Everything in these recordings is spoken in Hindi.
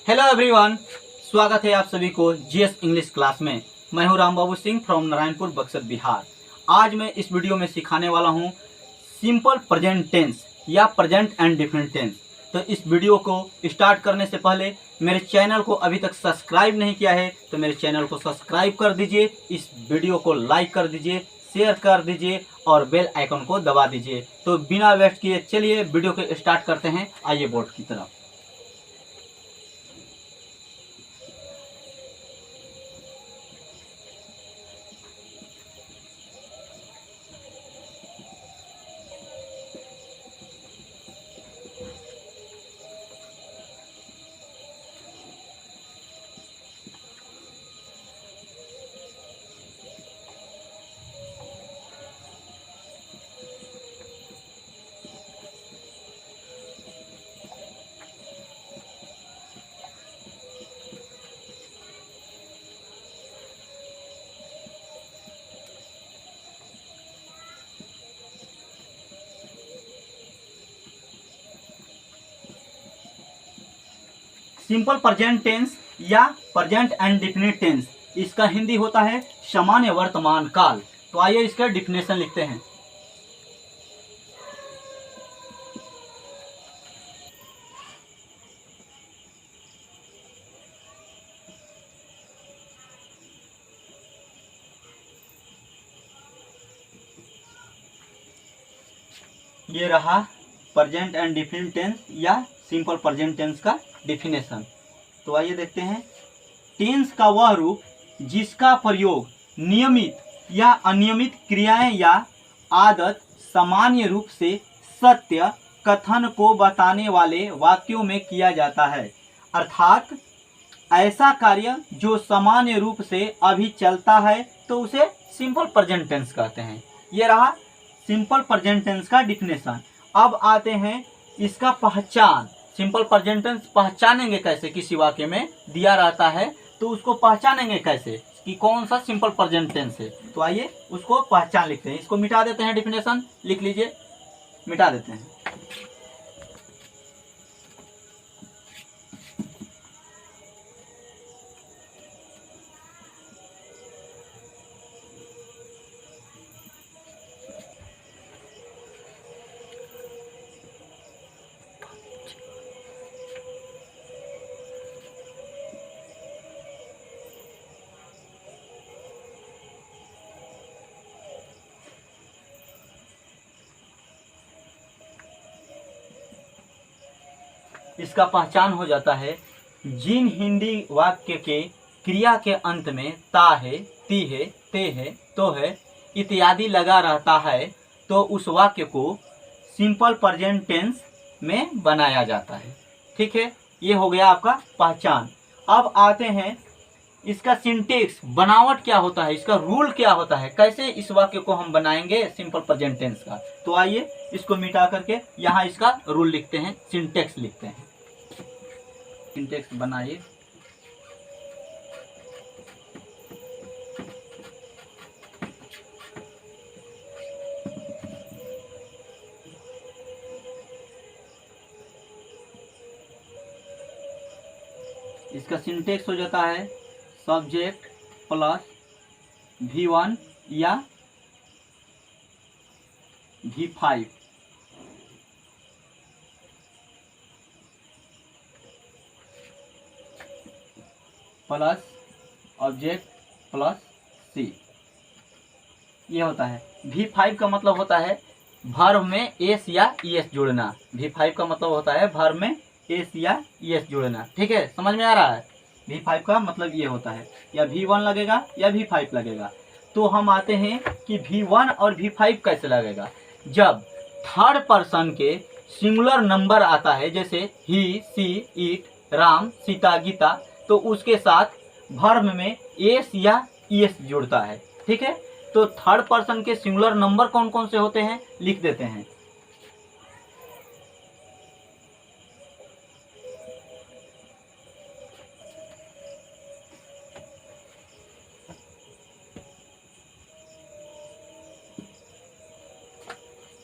हेलो एवरीवन, स्वागत है आप सभी को जीएस इंग्लिश क्लास में। मैं हूं राम बाबू सिंह फ्रॉम नारायणपुर बक्सर बिहार। आज मैं इस वीडियो में सिखाने वाला हूं सिंपल प्रेजेंट टेंस या प्रेजेंट एंड डिफिनिट टेंस। तो इस वीडियो को स्टार्ट करने से पहले मेरे चैनल को अभी तक सब्सक्राइब नहीं किया है तो मेरे चैनल को सब्सक्राइब कर दीजिए, इस वीडियो को लाइक कर दीजिए, शेयर कर दीजिए और बेल आइकन को दबा दीजिए। तो बिना वेस्ट किए चलिए वीडियो को स्टार्ट करते हैं। आइए बोर्ड की तरफ। सिंपल प्रेजेंट टेंस या प्रेजेंट एंड डिफिनिट टेंस, इसका हिंदी होता है सामान्य वर्तमान काल। तो आइए इसका डिफिनेशन लिखते हैं। ये रहा प्रेजेंट एंड डिफिनिट टेंस या सिंपल प्रेजेंट टेंस का डिफिनेशन। तो आइए देखते हैं। टेंस का वह रूप जिसका प्रयोग नियमित या अनियमित क्रियाएं या आदत सामान्य रूप से सत्य कथन को बताने वाले वाक्यों में किया जाता है, अर्थात ऐसा कार्य जो सामान्य रूप से अभी चलता है तो उसे सिंपल प्रेजेंट टेंस कहते हैं। ये रहा सिंपल प्रेजेंट टेंस का डिफिनेशन। अब आते हैं इसका पहचान। सिंपल प्रेजेंट टेंस पहचानेंगे कैसे? किसी वाक्य में दिया रहता है तो उसको पहचानेंगे कैसे कि कौन सा सिंपल प्रेजेंट टेंस है। तो आइए उसको पहचान लिखते हैं। इसको मिटा देते हैं, डिफिनेशन लिख लीजिए, मिटा देते हैं। इसका पहचान हो जाता है जिन हिंदी वाक्य के क्रिया के अंत में ता है, ती है, ते है, तो है इत्यादि लगा रहता है तो उस वाक्य को सिंपल प्रेजेंट टेंस में बनाया जाता है। ठीक है, ये हो गया आपका पहचान। अब आते हैं इसका सिंटेक्स, बनावट क्या होता है, इसका रूल क्या होता है, कैसे इस वाक्य को हम बनाएंगे सिंपल प्रेजेंट टेंस का। तो आइए इसको मिटा करके यहाँ इसका रूल लिखते हैं, सिंटेक्स लिखते हैं। सिंटेक्स बनाइए। इसका सिंटेक्स हो जाता है सब्जेक्ट प्लस V1 या V5 plus object plus C। ये होता है। V5 का मतलब होता है वर्ब में एस या ईएस जोड़ना। V5 का मतलब होता है वर्ब में एस या ईएस जोड़ना। ठीक है, समझ में आ रहा है? V5 का मतलब ये होता है, या V1 लगेगा या V5 लगेगा। तो हम आते हैं कि V1 और V5 कैसे लगेगा। जब थर्ड पर्सन के सिंगुलर नंबर आता है, जैसे ही, सी, इट, राम, सीता, गीता, तो उसके साथ वर्ब में एस या ईएस जुड़ता है। ठीक है, तो थर्ड पर्सन के सिंगुलर नंबर कौन कौन से होते हैं लिख देते हैं।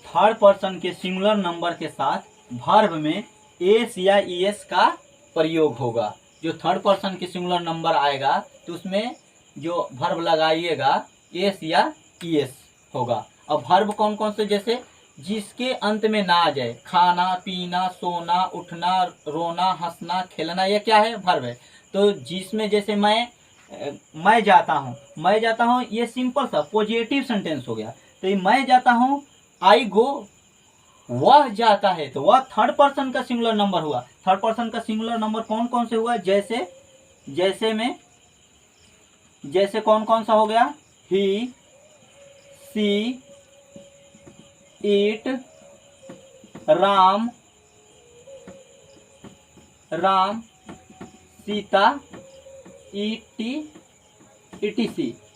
थर्ड पर्सन के सिंगुलर नंबर के साथ वर्ब में एस या ईएस का प्रयोग होगा। जो थर्ड पर्सन की सिंगुलर नंबर आएगा तो उसमें जो वर्ब लगाइएगा एस या ईएस होगा। अब वर्ब कौन कौन से, जैसे जिसके अंत में ना आ जाए, खाना पीना सोना उठना रोना हंसना खेलना, ये क्या है, वर्ब है। तो जिसमें जैसे मैं जाता हूँ, मैं जाता हूँ, ये सिंपल सा पॉजिटिव सेंटेंस हो गया। तो ये मैं जाता हूँ, आई गो, वह जाता है, तो वह थर्ड पर्सन का सिंगुलर नंबर हुआ। थर्ड पर्सन का सिंगुलर नंबर कौन कौन से हुआ, जैसे कौन कौन सा हो गया, he she it Ram Sita etc,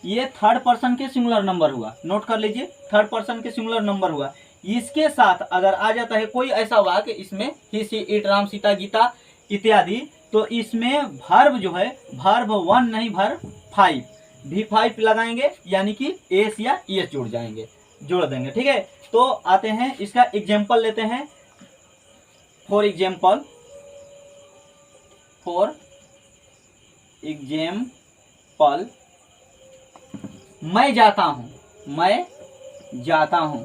ये थर्ड पर्सन के सिंगुलर नंबर हुआ। नोट कर लीजिए, थर्ड पर्सन के सिंगुलर नंबर हुआ। इसके साथ अगर आ जाता है कोई ऐसा वाक्य इसमें ही सी इट राम सीता गीता इत्यादि, तो इसमें वर्ब जो है, वर्ब 1 नहीं वर्ब 5, V5 लगाएंगे, यानी कि एस या ईएस जोड़ देंगे। ठीक है, तो आते हैं इसका एग्जाम्पल लेते हैं। फॉर एग्जाम्पल मैं जाता हूं, मैं जाता हूं।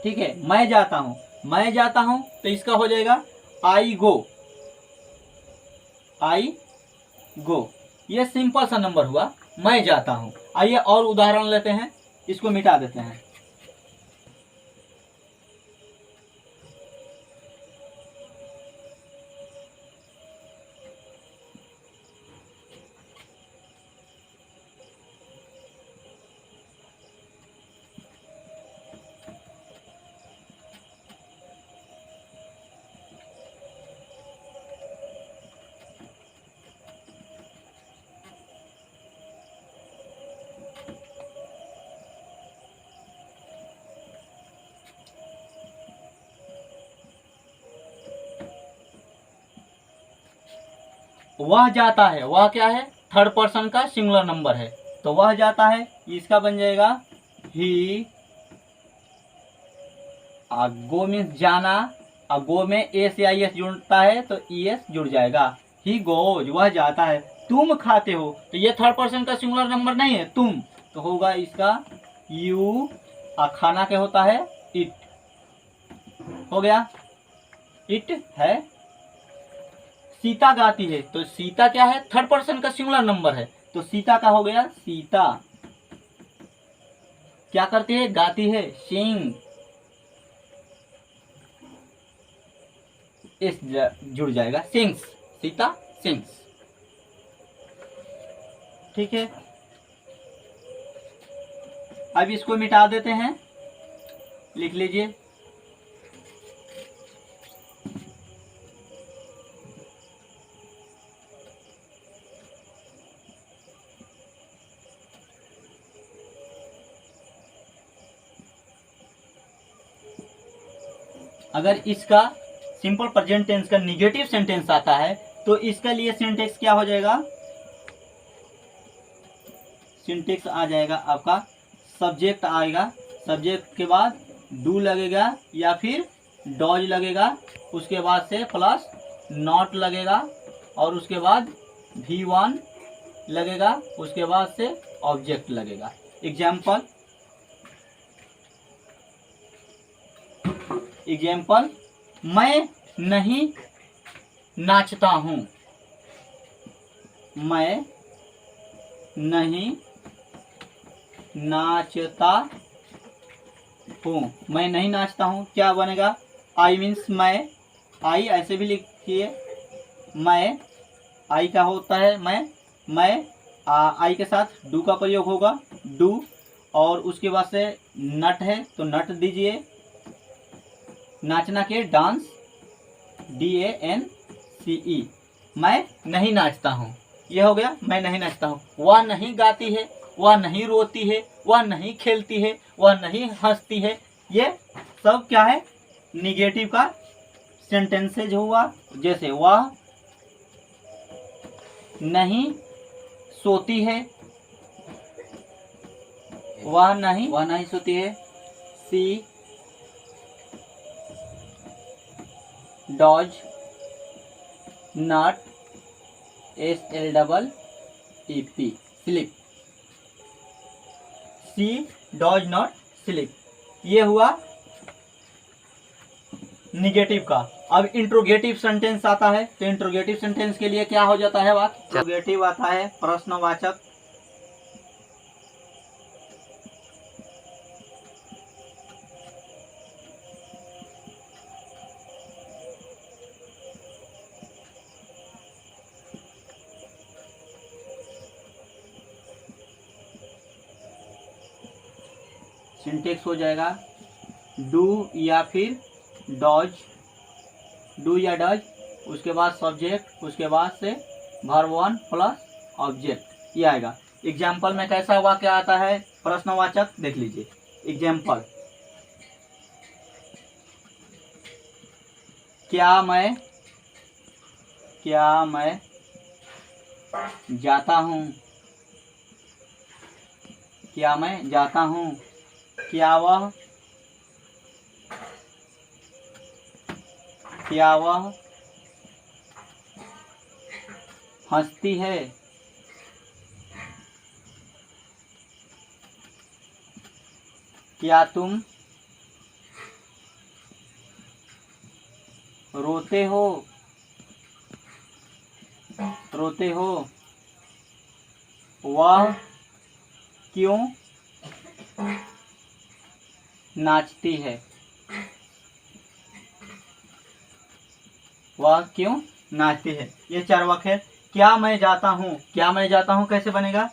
ठीक है, मैं जाता हूं, तो इसका हो जाएगा आई गो। ये सिंपल सा नंबर हुआ, मैं जाता हूं। आइए और उदाहरण लेते हैं, इसको मिटा देते हैं। वह जाता है, वह क्या है, थर्ड पर्सन का सिंगुलर नंबर है, तो वह जाता है, इसका बन जाएगा ही। गो मीन्स जाना, गो में एस या एस जुड़ता है तो ईएस जुड़ जाएगा। ही गोज, वह जाता है। तुम खाते हो, तो ये थर्ड पर्सन का सिंगुलर नंबर नहीं है, तुम, तो होगा इसका यू। खाना क्या होता है, इट, हो गया, इट है। सीता गाती है, तो सीता क्या है, थर्ड पर्सन का सिंगुलर नंबर है, तो सीता का हो गया सीता। क्या करती है, गाती है, सिंग, इस जुड़ जाएगा, सिंग्स, सीता सिंग्स। ठीक है, अब इसको मिटा देते हैं, लिख लीजिए। अगर इसका सिंपल प्रेजेंट टेंस का निगेटिव सेंटेंस आता है तो इसके लिए सिंटेक्स क्या हो जाएगा, सिंटेक्स आ जाएगा आपका, सब्जेक्ट आएगा, सब्जेक्ट के बाद डू लगेगा या फिर डॉज लगेगा, उसके बाद से प्लस नॉट लगेगा और उसके बाद V1 लगेगा, उसके बाद से ऑब्जेक्ट लगेगा। एग्जाम्पल, मैं नहीं नाचता हूं, मैं नहीं नाचता हूं, मैं नहीं नाचता हूं, क्या बनेगा, आई मीन्स मैं, आई ऐसे भी लिखिए, मैं, आई का होता है मैं आई के साथ डू का प्रयोग होगा, डू, और उसके बाद से नट है तो नट दीजिए, नाचना के डांस, DANCE, मैं नहीं नाचता हूँ, यह हो गया, मैं नहीं नाचता हूँ। वह नहीं गाती है, वह नहीं रोती है, वह नहीं खेलती है, वह नहीं हंसती है, ये सब क्या है, निगेटिव का सेंटेंसेज हुआ। जैसे वह नहीं सोती है, वह नहीं सोती है, she does not, SLEEP, sleep. She does not sleep, ये हुआ निगेटिव का। अब इंट्रोगेटिव सेंटेंस आता है, तो इंट्रोगेटिव सेंटेंस के लिए क्या हो जाता है वाक्य? इंट्रोगेटिव आता है प्रश्नवाचक। सिंटेक्स हो जाएगा डू या फिर डॉज, डू या डज, उसके बाद सब्जेक्ट, उसके बाद से वर्ब 1 प्लस ऑब्जेक्ट, ये आएगा। एग्जाम्पल में कैसा वाक्य आता है प्रश्नवाचक, देख लीजिए। एग्जाम्पल, क्या मैं जाता हूँ, क्या मैं जाता हूँ, क्या वह हंसती है, क्या तुम रोते हो, वह क्यों नाचती है, वह क्यों नाचती है। ये 4 वाक्य है। क्या मैं जाता हूँ, क्या मैं जाता हूँ कैसे बनेगा?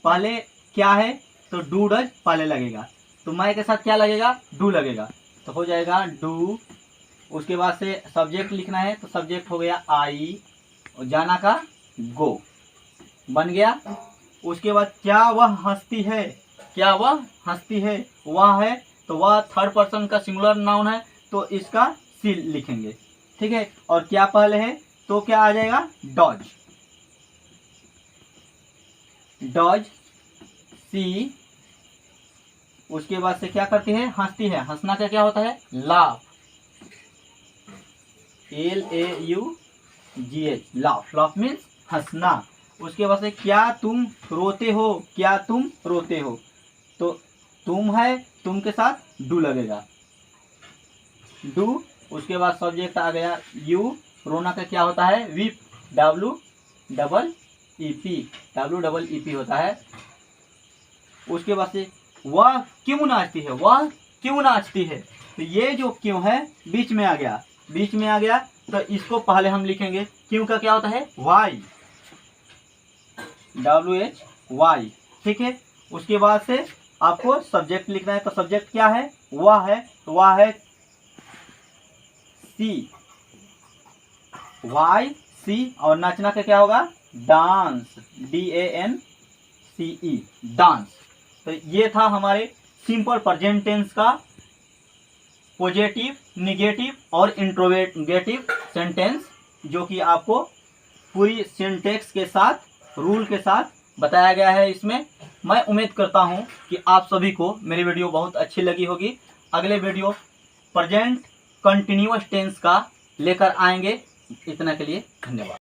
पहले क्या है तो डू डज पहले लगेगा, तो मैं के साथ क्या लगेगा? डू लगेगा, तो हो जाएगा डू। उसके बाद से सब्जेक्ट लिखना है, तो सब्जेक्ट हो गया आई, और जाना का गो बन गया। उसके बाद क्या वह हंसती है, क्या वह हंसती है, वह है तो वह थर्ड पर्सन का सिंगुलर नाउन है, तो इसका सी लिखेंगे, ठीक है। और क्या पहले है तो क्या आ जाएगा? डॉज, डॉज सी। उसके बाद से क्या करती है? हंसती है। हंसना का क्या होता है? Laugh, LAUGH, laugh. Laugh means हंसना। उसके बाद से क्या तुम रोते हो, क्या तुम रोते हो, तो तुम है, तुम के साथ डू लगेगा, डू। उसके बाद सब्जेक्ट आ गया यू। रोना का क्या होता है? वीप, WEEP होता है। उसके बाद से वह क्यों नाचती है, वह क्यों नाचती है, तो ये जो क्यों है बीच में आ गया, बीच में आ गया, तो इसको पहले हम लिखेंगे। क्यों का क्या होता है? वाई, WHY, ठीक है। उसके बाद से आपको सब्जेक्ट लिखना है, तो सब्जेक्ट क्या है? वह है, तो वह है सी, YC। और नाचना का क्या होगा? Dance, DANCE, dance. तो ये था हमारे सिंपल प्रेजेंट टेंस का पॉजिटिव, निगेटिव और इंट्रोगेटिव सेंटेंस, जो कि आपको पूरी सिंटेक्स के साथ, रूल के साथ बताया गया है इसमें। मैं उम्मीद करता हूं कि आप सभी को मेरी वीडियो बहुत अच्छी लगी होगी। अगले वीडियो प्रेजेंट कंटिन्यूअस टेंस का लेकर आएंगे। इतना के लिए धन्यवाद।